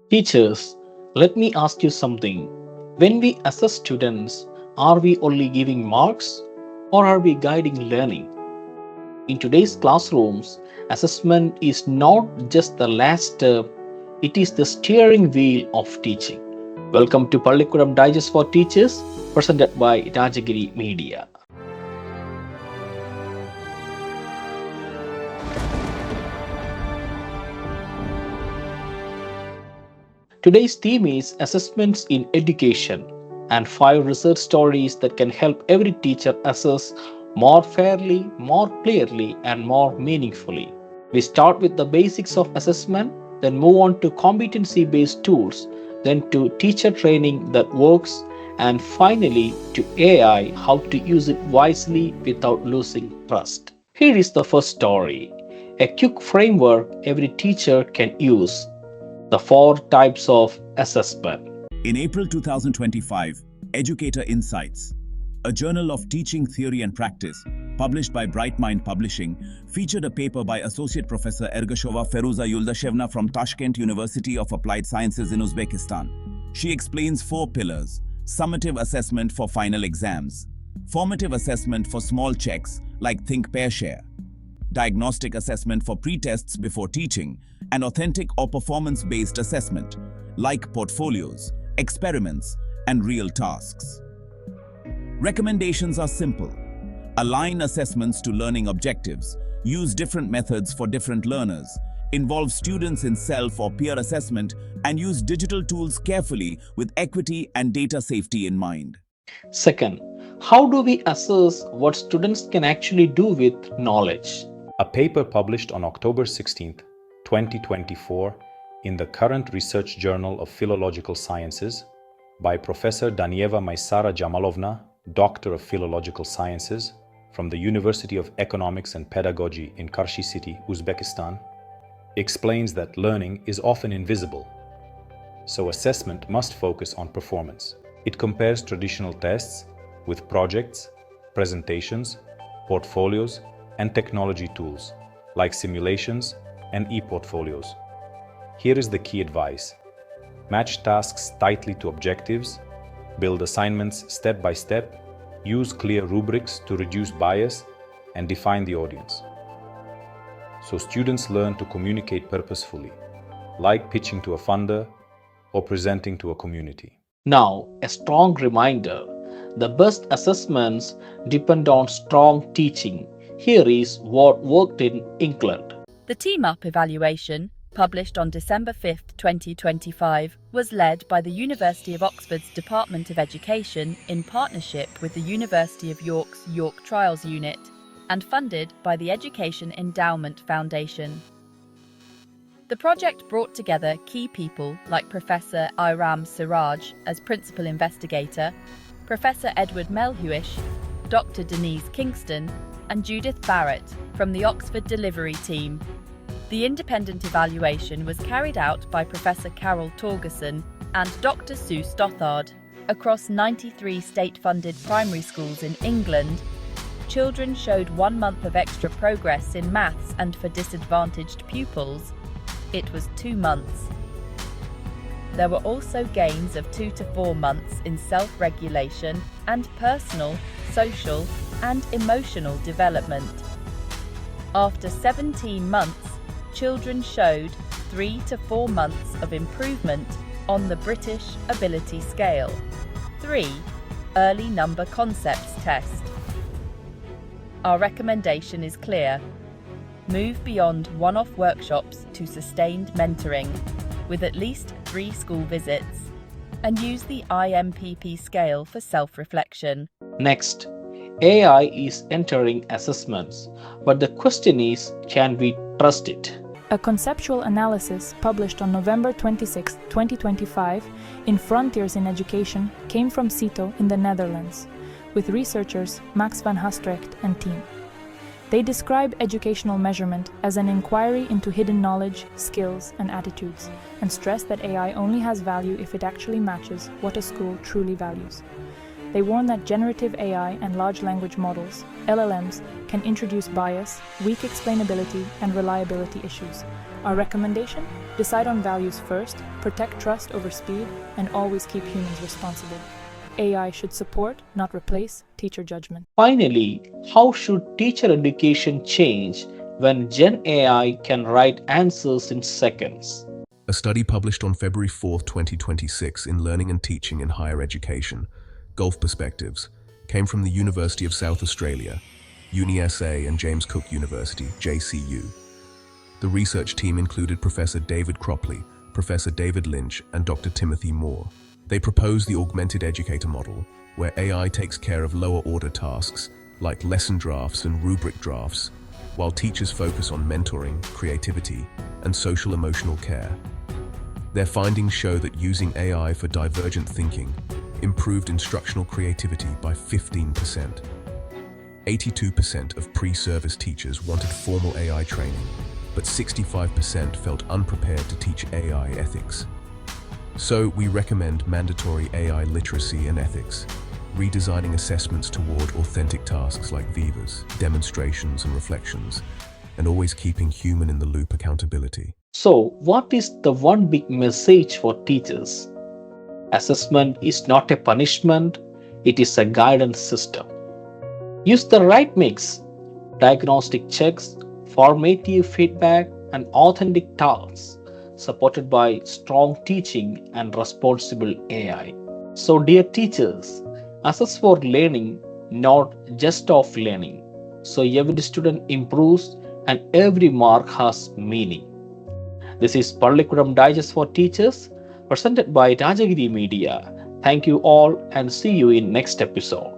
Teachers, let me ask you something. When we assess students, are we only giving marks or are we guiding learning? In today's classrooms, assessment is not just the last step, it is the steering wheel of teaching. Welcome to Pallikkutam Digest for Teachers, presented by Rajagiri Media. Today's theme is assessments in education and 5 research stories that can help every teacher assess more fairly, more clearly, and more meaningfully. We start with the basics of assessment, then move on to competency based tools, then to teacher training that works, and finally to AI, how to use it wisely without losing trust. Here is the first story, a quick framework every teacher can use. The 4 types of assessment. In April 2025, Educator Insights, a journal of teaching theory and practice, published by Bright Mind Publishing, featured a paper by Associate Professor Ergashova Feruza Yuldashevna from Tashkent University of Applied Sciences in Uzbekistan. She explains 4 pillars: summative assessment for final exams, formative assessment for small checks like think pair share, diagnostic assessment for pre-tests before teaching, and authentic or performance-based assessment, like portfolios, experiments, and real tasks. Recommendations are simple. Align assessments to learning objectives, use different methods for different learners, involve students in self or peer assessment, and use digital tools carefully with equity and data safety in mind. Second, how do we assess what students can actually do with knowledge? A paper published on October 16, 2024 in the Current Research Journal of Philological Sciences by Professor Danieva Maisara Jamalovna, Doctor of Philological Sciences from the University of Economics and Pedagogy in Karshi City, Uzbekistan, explains that learning is often invisible, so assessment must focus on performance. It compares traditional tests with projects, presentations, portfolios, and technology tools like simulations and e-portfolios. Here is the key advice. Match tasks tightly to objectives, build assignments step by step, use clear rubrics to reduce bias, and define the audience. So students learn to communicate purposefully, like pitching to a funder or presenting to a community. Now, a strong reminder, the best assessments depend on strong teaching. Here is what worked in England. The Team-Up evaluation, published on December 5, 2025, was led by the University of Oxford's Department of Education in partnership with the University of York's York Trials Unit and funded by the Education Endowment Foundation. The project brought together key people like Professor Iram Siraj as principal investigator, Professor Edward Melhuish, Dr. Denise Kingston, and Judith Barrett from the Oxford Delivery Team. The independent evaluation was carried out by Professor Carol Torgerson and Dr. Sue Stothard. Across 93 state-funded primary schools in England, children showed 1 month of extra progress in maths, and for disadvantaged pupils, it was 2 months. There were also gains of 2 to 4 months in self-regulation and personal, social, and emotional development. After 17 months, children showed 3 to 4 months of improvement on the British Ability Scale. 3. Early Number Concepts Test. Our recommendation is clear. Move beyond one-off workshops to sustained mentoring, with at least 3 school visits, and use the IMPP scale for self-reflection. Next, AI is entering assessments, but the question is, can we trust it? A conceptual analysis published on November 26, 2025 in Frontiers in Education came from CITO in the Netherlands, with researchers Max van Hastrecht and team. They describe educational measurement as an inquiry into hidden knowledge, skills, and attitudes, and stress that AI only has value if it actually matches what a school truly values. They warn that generative AI and large language models, LLMs, can introduce bias, weak explainability, and reliability issues. Our recommendation? Decide on values first, protect trust over speed, and always keep humans responsible. AI should support, not replace, teacher judgment. Finally, how should teacher education change when Gen AI can write answers in seconds? A study published on February 4, 2026 in Learning and Teaching in Higher Education, Gulf Perspectives, came from the University of South Australia, UniSA and James Cook University, JCU. The research team included Professor David Cropley, Professor David Lynch, and Dr. Timothy Moore. They proposed the Augmented Educator model, where AI takes care of lower-order tasks like lesson drafts and rubric drafts, while teachers focus on mentoring, creativity, and social-emotional care. Their findings show that using AI for divergent thinking improved instructional creativity by 15%. 82% of pre-service teachers wanted formal AI training, but 65% felt unprepared to teach AI ethics. So we recommend mandatory AI literacy and ethics, redesigning assessments toward authentic tasks like vivas, demonstrations and reflections, and always keeping human-in-the-loop accountability. So, what is the one big message for teachers? Assessment is not a punishment, it is a guidance system. Use the right mix: diagnostic checks, formative feedback, and authentic tasks, supported by strong teaching and responsible AI. So, dear teachers, assess for learning, not just of learning. So, every student improves and every mark has meaning. This is Pallikkutam Digest for Teachers, presented by Rajagiri Media. Thank you all and see you in next episode.